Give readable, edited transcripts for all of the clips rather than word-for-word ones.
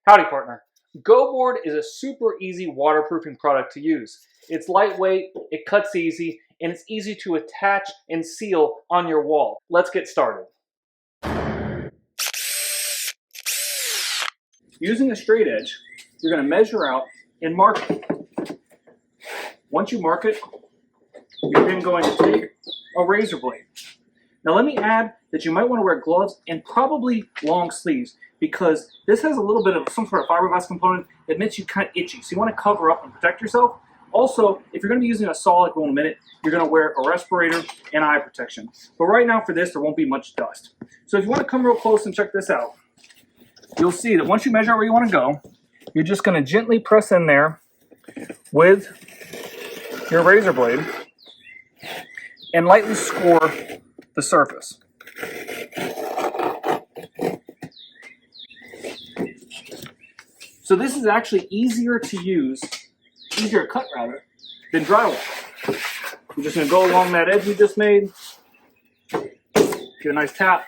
Howdy, partner. GoBoard is a super easy waterproofing product to use. It's lightweight, it cuts easy, and it's easy to attach and seal on your wall. Let's get started. Using a straight edge, you're going to measure out and mark it. Once you mark it, you're then going to take a razor blade. Now let me add that you might want to wear gloves and probably long sleeves, because this has a little bit of some sort of fiberglass component that makes you kind of itchy. So you want to cover up and protect yourself. Also, if you're going to be using a saw like in a minute, you're going to wear a respirator and eye protection. But right now for this, there won't be much dust. So if you want to come real close and check this out, you'll see that once you measure out where you want to go, you're just going to gently press in there with your razor blade and lightly score the surface. So this is actually easier to use, easier to cut rather, than drywall. You're just going to go along that edge you just made, get a nice tap,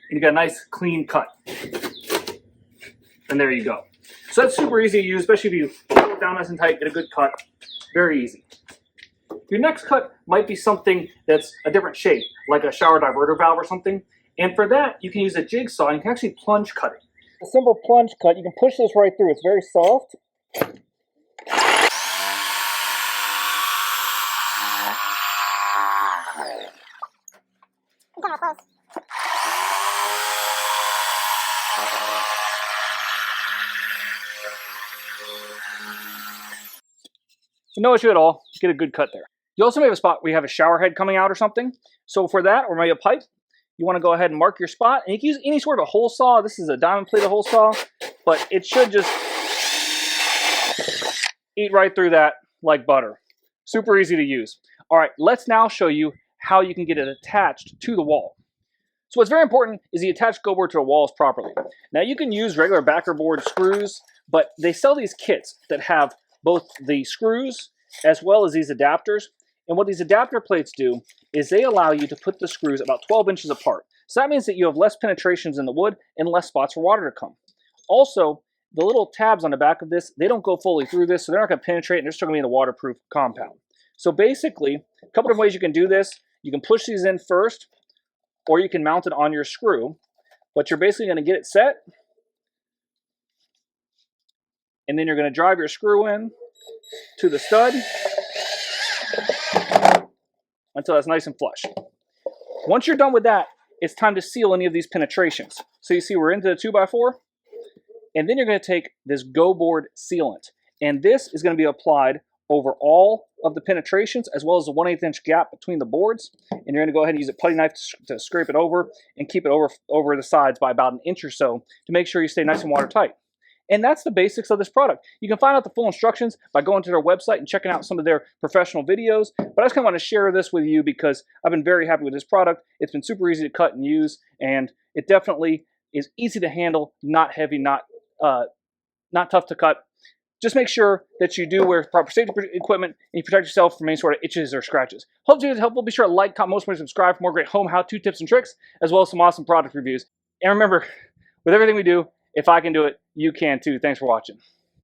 and you got a nice clean cut. And there you go. So that's super easy to use, especially if you pull it down nice and tight, get a good cut. Very easy. Your next cut might be something that's a different shape, like a shower diverter valve or something. And for that, you can use a jigsaw and you can actually plunge cut it. A simple plunge cut, you can push this right through. It's very soft. No issue at all. Get a good cut there. You also may have a spot where you have a shower head coming out or something. So for that, or maybe a pipe, you want to go ahead and mark your spot. And you can use any sort of a hole saw. This is a diamond plated hole saw, but it should just eat right through that like butter. Super easy to use. All right, let's now show you how you can get it attached to the wall. So what's very important is you attach GoBoard to the walls properly. Now you can use regular backer board screws, but they sell these kits that have both the screws as well as these adapters. And what these adapter plates do is they allow you to put the screws about 12 inches apart. So that means that you have less penetrations in the wood and less spots for water to come. Also, the little tabs on the back of this, they don't go fully through this, so they're not going to penetrate and they're still going to be in the waterproof compound. So basically, a couple of ways you can do this. You can push these in first, or you can mount it on your screw. But you're basically going to get it set, and then you're going to drive your screw in to the stud until it's nice and flush. Once you're done with that, it's time to seal any of these penetrations. So you see we're into the 2x4, and then you're going to take this GoBoard sealant, and this is going to be applied over all of the penetrations as well as the 1/8 inch gap between the boards, and you're going to go ahead and use a putty knife to scrape it over and keep it over the sides by about an inch or so to make sure you stay nice and watertight. And that's the basics of this product. You can find out the full instructions by going to their website and checking out some of their professional videos. But I just kind of want to share this with you because I've been very happy with this product. It's been super easy to cut and use, and it definitely is easy to handle, not heavy, not tough to cut. Just make sure that you do wear proper safety equipment and you protect yourself from any sort of itches or scratches. Hope this video is helpful. Be sure to like, comment, most importantly, subscribe for more great home how-to tips and tricks, as well as some awesome product reviews. And remember, with everything we do, if I can do it, you can too. Thanks for watching.